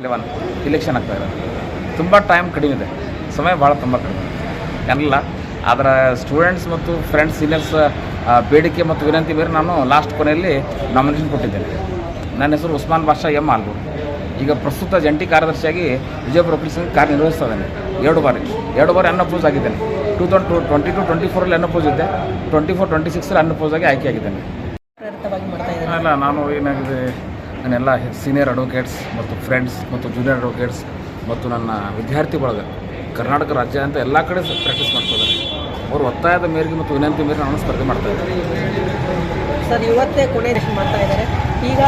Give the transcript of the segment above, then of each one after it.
11 election ಆಗ್ತಾ ಇದೆ. ತುಂಬ ಟೈಮ್ ಕಡಿಮೆ ಇದೆ, ಸಮಯ ಭಾಳ ತುಂಬ ಕಡಿಮೆ ಏನಿಲ್ಲ. ಅದರ ಸ್ಟೂಡೆಂಟ್ಸ್ ಮತ್ತು ಫ್ರೆಂಡ್ಸ್ ಸೀನಿಯರ್ಸ್ ಬೇಡಿಕೆ ಮತ್ತು ವಿನಂತಿ ಮೇರೆ ನಾನು ಲಾಸ್ಟ್ ಕೊನೆಯಲ್ಲಿ ನಾಮಿನೇಷನ್ ಕೊಟ್ಟಿದ್ದೇನೆ. ನನ್ನ ಹೆಸರು ಉಸ್ಮಾನ್ ಬಾಷಾ ಎಂ ಆಲ್ಗೂರ್. ಈಗ ಪ್ರಸ್ತುತ ಜಂಟಿ ಕಾರ್ಯದರ್ಶಿಯಾಗಿ ವಿಜಯಪುರ ವಕೀಲ ಸಂಘ ಕಾರ್ಯನಿರ್ವಹಿಸ್ತಾ ಇದ್ದೇನೆ. ಎರಡು ಬಾರಿ ಅನ್ಅಪೋಸ್ ಆಗಿದ್ದೇನೆ. 2022-24 ಅನ್ಅಪೋಸ್ ಇದ್ದೆ. 24-26 ಅನ್ಅಪೋಸ್ ಆಗಿ ಆಯ್ಕೆಯಾಗಿದ್ದೇನೆ. ಅಲ್ಲ, ನಾನು ಏನಾಗಿದೆ, ನನ್ನೆಲ್ಲ ಸೀನಿಯರ್ ಅಡ್ವೊಕೇಟ್ಸ್ ಮತ್ತು ಫ್ರೆಂಡ್ಸ್ ಮತ್ತು ಜೂನಿಯರ್ ಅಡ್ವೊಕೇಟ್ಸ್ ಮತ್ತು ನನ್ನ ವಿದ್ಯಾರ್ಥಿ ಬಳಗ ಕರ್ನಾಟಕ ರಾಜ್ಯ ಅಂತ ಎಲ್ಲ ಕಡೆ ಪ್ರಾಕ್ಟೀಸ್ ಮಾಡ್ತಿದ್ದಾರೆ. ಅವರು ಒತ್ತಾಯದ ಮೇರೆಗೆ ಮತ್ತು ವಿನಂತಿ ಮೇರೆಗೆ ನಾನು ಸ್ಪರ್ಧೆ ಮಾಡ್ತಾಯಿದ್ದಾರೆ. ಸರ್, ಇವತ್ತೇ ಕೊನೆ ಮಾಡ್ತಾ ಇದ್ದಾರೆ. ಈಗ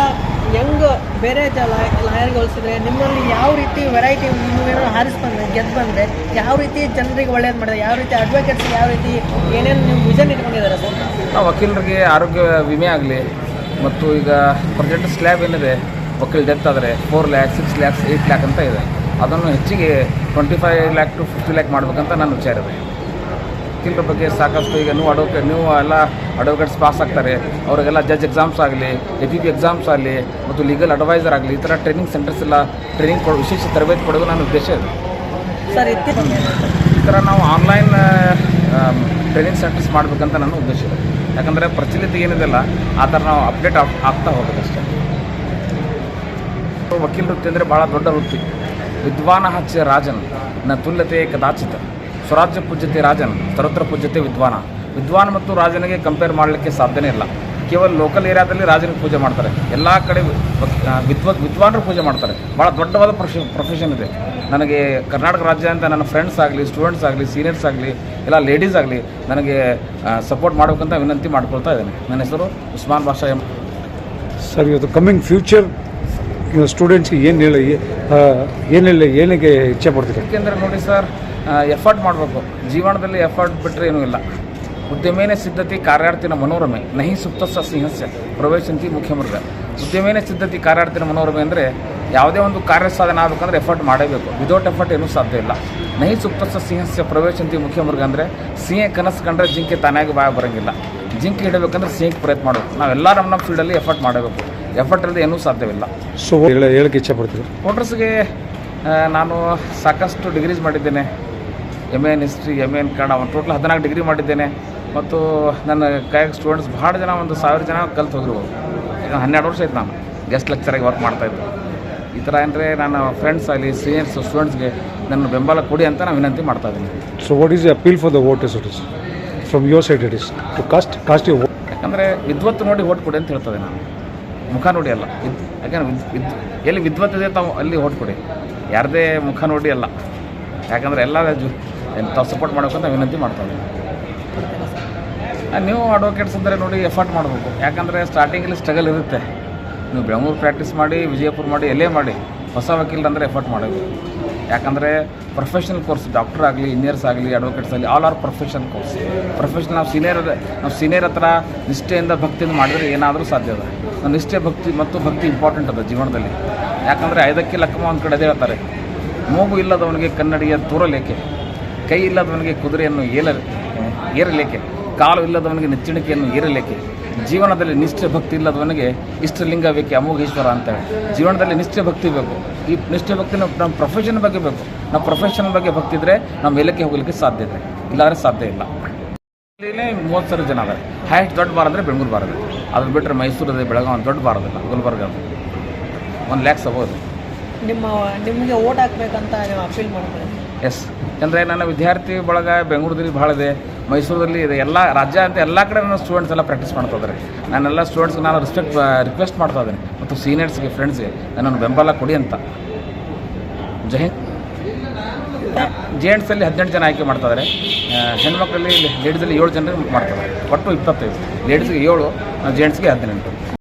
ಯಂಗ್ ಬೇರೆ ಲಾಯರ್ಗೆ ಹೋಲಿಸಿದ್ರೆ ನಿಮ್ಮಲ್ಲಿ ಯಾವ ರೀತಿ ವೆರೈಟಿ ನೀವೇನೋ ಹಾರಿಸ್ಬಂದ್ರೆ ಗೆದ್ದು ಬಂದರೆ ಯಾವ ರೀತಿ ಜನರಿಗೆ ಒಳ್ಳೇದು ಮಾಡಿದೆ, ಯಾವ ರೀತಿ ಅಡ್ವೊಕೇಟ್ಸ್ ಯಾವ ರೀತಿ ಏನೇನು ನೀವು ವಿಷನ್ ಇಟ್ಕೊಂಡಿದ್ದಾರೆ ಸರ್? ನಾವು ವಕೀಲರಿಗೆ ಆರೋಗ್ಯ ವಿಮೆ ಆಗಲಿ ಮತ್ತು ಈಗ ಪ್ರೆಸೆಂಟ್ ಸ್ಲ್ಯಾಬ್ ಏನಿದೆ, ವಕೀಲ್ ಡೆತ್ ಆದರೆ 4 lakhs, 6 lakhs, 8 lakh ಅಂತ ಇದೆ. ಅದನ್ನು ಹೆಚ್ಚಿಗೆ 25 lakh to 50 lakh ಮಾಡಬೇಕಂತ ನನ್ನ ವಿಚಾರ ಇದೆ. ವಕೀಲರ ಬಗ್ಗೆ ಸಾಕಷ್ಟು ಈಗ ನೀವು ಎಲ್ಲ ಅಡ್ವೊಕೇಟ್ಸ್ ಪಾಸ್ ಆಗ್ತಾರೆ, ಅವರಿಗೆಲ್ಲ ಜಡ್ಜ್ ಎಕ್ಸಾಮ್ಸ್ ಆಗಲಿ, APP ಎಕ್ಸಾಮ್ಸ್ ಆಗಲಿ ಮತ್ತು ಲೀಗಲ್ ಅಡ್ವೈಸರ್ ಆಗಲಿ, ಈ ಥರ ಟ್ರೈನಿಂಗ್ ಸೆಂಟರ್ಸ್ ಎಲ್ಲ ಟ್ರೈನಿಂಗ್ ವಿಶೇಷ ತರಬೇತಿ ಕೊಡೋದು ನನ್ನ ಉದ್ದೇಶ ಇದೆ. ಸರ್, ಈ ಥರ ನಾವು ಆನ್ಲೈನ್ ಟ್ರೈನಿಂಗ್ ಸೆಂಟರ್ಸ್ ಮಾಡಬೇಕಂತ ನನ್ನ ಉದ್ದೇಶ ಇದೆ. ಯಾಕಂದರೆ ಪ್ರಚಲಿತ ಏನಿದೆಲ್ಲ ಆ ಥರ ನಾವು ಅಪ್ಡೇಟ್ ಆಗ್ತಾ ಹೋಗಬೇಕಷ್ಟೇ. ವಕೀಲ ವೃತ್ತಿ ಅಂದರೆ ಭಾಳ ದೊಡ್ಡ ವೃತ್ತಿ. ವಿದ್ವಾನ ಹಚ್ಚ ರಾಜನ್ ನ ತುಲ್ಯತೆ ಕದಾಚಿತ ಸ್ವರಾಜ್ಯ ಪೂಜ್ಯತೆ ರಾಜನ್ ಸರ್ವತ್ರ ಪೂಜ್ಯತೆ ವಿದ್ವಾನ ಮತ್ತು ರಾಜನಿಗೆ ಕಂಪೇರ್ ಮಾಡಲಿಕ್ಕೆ ಸಾಧ್ಯನೇ ಇಲ್ಲ. ಕೇವಲ ಲೋಕಲ್ ಏರಿಯಾದಲ್ಲಿ ರಾಜನಿಗೆ ಪೂಜೆ ಮಾಡ್ತಾರೆ, ಎಲ್ಲ ಕಡೆ ವಿದ್ವಾನರು ಪೂಜೆ ಮಾಡ್ತಾರೆ. ಭಾಳ ದೊಡ್ಡವಾದ ಪ್ರೊಫೆಷನ್ ಇದೆ. ನನಗೆ ಕರ್ನಾಟಕ ರಾಜ್ಯ ಅಂತ ನನ್ನ ಫ್ರೆಂಡ್ಸ್ ಆಗಲಿ, ಸ್ಟೂಡೆಂಟ್ಸ್ ಆಗಲಿ, ಸೀನಿಯರ್ಸ್ ಆಗಲಿ, ಎಲ್ಲ ಲೇಡೀಸ್ ಆಗಲಿ ನನಗೆ ಸಪೋರ್ಟ್ ಮಾಡಬೇಕಂತ ವಿನಂತಿ ಮಾಡ್ಕೊಳ್ತಾ ಇದ್ದೇನೆ. ನನ್ನ ಹೆಸರು ಉಸ್ಮಾನ್ ಬಾಷಾ ಎಂ. ಸರ್, ಇವತ್ತು ಕಮ್ಮಿಂಗ್ ಫ್ಯೂಚರ್ ಸ್ಟೂಡೆಂಟ್ಸ್ಗೆ ಏನಿಗೆ ಇಚ್ಛೆ ಪಡ್ತೀರಿ? ಯಾಕೆಂದರೆ ನೋಡಿ ಸರ್, ಎಫರ್ಟ್ ಮಾಡಬೇಕು. ಜೀವನದಲ್ಲಿ ಎಫರ್ಟ್ ಬಿಟ್ಟರೆ ಏನೂ ಇಲ್ಲ. ಉದ್ಯಮೇನೆ ಸಿದ್ಧತೆ ಕಾರ್ಯಾರ್ಥಿನ ಮನೋರಮೆ ನಹಿ ಸುಪ್ತಸ್ಸ ಸಿಂಹಸ್ಯ ಪ್ರವೇಶಂತಿ ಮುಖ್ಯಮರ್ಗ. ಉದ್ಯಮೇನೆ ಸಿದ್ಧತೆ ಕಾರ್ಯಾರ್ಥಿನ ಮನೋರಮೆ ಅಂದರೆ ಯಾವುದೇ ಒಂದು ಕಾರ್ಯ ಸಾಧನೆ ಆಗಬೇಕಂದ್ರೆ ಎಫರ್ಟ್ ಮಾಡಬೇಕು. ವಿದೌಟ್ ಎಫರ್ಟ್ ಏನೂ ಸಾಧ್ಯ ಇಲ್ಲ. ನಹಿ ಸುಪ್ತಸ್ಸ ಸಿಂಹಸ್ಯ ಪ್ರವೇಶಂತಿ ಮುಖ್ಯಮರ್ಗ ಅಂದರೆ ಸಿಂಹ ಕನಸು ಕಂಡ್ರೆ ಜಿಂಕೆ ತಾನಾಗಿ ಬಾಯ ಬರೋಂಗಿಲ್ಲ. ಜಿಂಕೆ ಹಿಡಬೇಕಂದ್ರೆ ಸಿಂಹಕ್ಕೆ ಪ್ರಯತ್ನ ಮಾಡಬೇಕು. ನಾವೆಲ್ಲ ನಮ್ಮ ಫೀಲ್ಡಲ್ಲಿ ಎಫರ್ಟ್ ಮಾಡಬೇಕು. ಎಫರ್ಟ್ ಇಲ್ಲದೆ ಏನೂ ಸಾಧ್ಯವಿಲ್ಲ. ಸೊ ಹೇಳಕ್ಕೆ ಇಚ್ಛೆ ಪಡ್ತೀವಿ ವೋಟರ್ಸ್ಗೆ ನಾನು ಸಾಕಷ್ಟು ಡಿಗ್ರೀಸ್ ಮಾಡಿದ್ದೇನೆ. MA in history, MA in Kannada, ಒಂದು ಟೋಟಲ್ 14 ಡಿಗ್ರಿ ಮಾಡಿದ್ದೇನೆ. ಮತ್ತು ನನ್ನ ಕೈಯಾಗ ಸ್ಟೂಡೆಂಟ್ಸ್ ಭಾಳ ಜನ, ಒಂದು 1000 ಜನ ಕಲ್ತು ಹೋಗಿರ್ಬೋದು. ಈಗ 12 ವರ್ಷ ಆಯ್ತು ನಾನು ಗೆಸ್ಟ್ ಲೆಕ್ಚರಾಗಿ ವರ್ಕ್ ಮಾಡ್ತಾಯಿದ್ದೆ. ಈ ಥರ ಅಂದರೆ ನನ್ನ ಫ್ರೆಂಡ್ಸ್ ಆಗಲಿ, ಸೀನಿಯರ್ಸ್, ಸ್ಟೂಡೆಂಟ್ಸ್ಗೆ ನನ್ನ ಬೆಂಬಲ ಕೊಡಿ ಅಂತ ನಾನು ವಿನಂತಿ ಮಾಡ್ತಾ ಇದ್ದೀನಿ. So what is the appeal for the voters? It is from your side, it is to cast you vote. ಯಾಕಂದರೆ ವಿದ್ವತ್ತು ನೋಡಿ ಓಟ್ ಕೊಡಿ ಅಂತ ಹೇಳ್ತದೆ ನಾನು, ಮುಖ ನೋಡಿ ಅಲ್ಲ. ಯಾಕಂದರೆ ಎಲ್ಲಿ ವಿದ್ವತ್ತಿದೆ ತಾವು ಅಲ್ಲಿ ಓಟ್ ಕೊಡಿ, ಯಾರದೇ ಮುಖ ನೋಡಿ ಅಲ್ಲ. ಯಾಕಂದರೆ ಎಲ್ಲ ತಾವು ಸಪೋರ್ಟ್ ಮಾಡಬೇಕಂತ ವಿನಂತಿ ಮಾಡ್ತಾ ಇದ್ದೀನಿ. ನೀವು ಅಡ್ವೊಕೇಟ್ಸ್ ಅಂದರೆ ನೋಡಿ ಎಫರ್ಟ್ ಮಾಡಬೇಕು. ಯಾಕಂದರೆ ಸ್ಟಾರ್ಟಿಂಗಲ್ಲಿ ಸ್ಟ್ರಗಲ್ ಇರುತ್ತೆ. ನೀವು ಬೆಂಗಳೂರು ಪ್ರಾಕ್ಟೀಸ್ ಮಾಡಿ, ವಿಜಯಪುರ ಮಾಡಿ, ಎಲ್ಲೇ ಮಾಡಿ, ಹೊಸ ವಕೀಲರು ಅಂದರೆ ಎಫರ್ಟ್ ಮಾಡಬೇಕು. ಯಾಕಂದರೆ ಪ್ರೊಫೆಷನಲ್ ಕೋರ್ಸ್, ಡಾಕ್ಟರ್ ಆಗಲಿ, ಇಂಜಿನಿಯರ್ಸ್ ಆಗಲಿ, ಅಡ್ವೊಕೇಟ್ಸ್ ಆಗಲಿ, all are professional course. Professional ನಾವು ಸೀನಿಯರ್ ಹತ್ರ ನಿಷ್ಠೆಯಿಂದ ಭಕ್ತಿಯಿಂದ ಮಾಡಿದ್ರೆ ಏನಾದರೂ ಸಾಧ್ಯ ಅದ. ನಿಷ್ಠೆ ಭಕ್ತಿ ಇಂಪಾರ್ಟೆಂಟ್ ಅದ ಜೀವನದಲ್ಲಿ. ಯಾಕಂದರೆ 5ಕ್ಕೆ ಲಕ್ಕಮ್ಮ ಒಂದು ಕಡೆ ಹೇಳ್ತಾರೆ, ಮೂಗು ಇಲ್ಲದವನಿಗೆ ಕನ್ನಡಿಯ ತೂರಲೇಕೆ, ಕೈ ಇಲ್ಲದವನಿಗೆ ಕುದುರೆಯನ್ನು ಏರಲೇಕೆ, ಕಾಲು ಇಲ್ಲದವನಿಗೆ ನೆಚ್ಚಿಣಿಕೆಯನ್ನು ಏರಲೇಕೆ, ಜೀವನದಲ್ಲಿ ನಿಷ್ಠೆ ಭಕ್ತಿ ಇಲ್ಲದವನಿಗೆ ಇಷ್ಟಲಿಂಗ ಬೇಕೆ ಅಮೋಘೇಶ್ವರ ಅಂತೇಳಿ. ಜೀವನದಲ್ಲಿ ನಿಷ್ಠೆ ಭಕ್ತಿ ಬೇಕು. ಈ ನಿಷ್ಠೆ ಭಕ್ತಿ ನಮ್ಮ ಪ್ರೊಫೆಷನ್ ಬಗ್ಗೆ ಬೇಕು. ನಮ್ಮ ಪ್ರೊಫೆಷನ್ ಬಗ್ಗೆ ಭಕ್ತಿ ಇದ್ದರೆ ನಾವು ಮೇಲಕ್ಕೆ ಹೋಗಲಿಕ್ಕೆ ಸಾಧ್ಯ ಇದೆ, ಇಲ್ಲಾಂದರೆ ಸಾಧ್ಯ ಇಲ್ಲ. ಇಲ್ಲಿ 30,000 ಜನ ಅದ. ಹೈಯೆಸ್ಟ್ ದೊಡ್ಡ ಬಾರ್ ಅಂದರೆ ಬೆಂಗಳೂರು ಬಾರದು. ಅದನ್ನು ಬಿಟ್ಟರೆ ಮೈಸೂರು ಇದೆ, ಬೆಳಗಾವಿ ದೊಡ್ಡ ಬಾರದಿಲ್ಲ, ಗುಲ್ಬರ್ಗ ಅದು 1 lakhs ಆಗ್ಬೋದು. ನಿಮಗೆ ಓಟ್ ಹಾಕ್ಬೇಕಂತ ನೀವು ಅಪೀಲ್ ಮಾಡ್ತೀವಿ? ಎಸ್, ಅಂದರೆ ನನ್ನ ವಿದ್ಯಾರ್ಥಿ ಬಳಗ ಬೆಂಗಳೂರಲ್ಲಿ ಭಾಳ ಇದೆ, ಮೈಸೂರಲ್ಲಿ ಇದೆ, ಎಲ್ಲ ರಾಜ್ಯ ಅಂತ ಎಲ್ಲ ಕಡೆ ನನ್ನ ಸ್ಟೂಡೆಂಟ್ಸ್ ಎಲ್ಲ ಪ್ರಾಕ್ಟೀಸ್ ಮಾಡ್ತಾ ಇದ್ದಾರೆ. ನಾನೆಲ್ಲ ಸ್ಟೂಡೆಂಟ್ಸ್ಗೆ ನಾನು ರಿಕ್ವೆಸ್ಟ್ ಮಾಡ್ತಾ ಇದ್ದೀನಿ, ಮತ್ತು ಸೀನಿಯರ್ಸ್ಗೆ, ಫ್ರೆಂಡ್ಸ್ಗೆ ನನ್ನನ್ನು ಬೆಂಬಲ ಕೊಡಿ ಅಂತ. ಜೈ ಹಿಂದ್. ಜೆಂಟ್ಸಲ್ಲಿ 18 ಜನ ಆಯ್ಕೆ ಮಾಡ್ತಾ ಇದ್ದಾರೆ. ಹೆಣ್ಮಕ್ಳಲ್ಲಿ ಲೇಡೀಸಲ್ಲಿ 7 ಜನರಿಗೆ ಮಾಡ್ತಾರೆ. ಒಟ್ಟು 25. ಲೇಡೀಸ್ಗೆ 7, ಜೆಂಟ್ಸ್ಗೆ 18.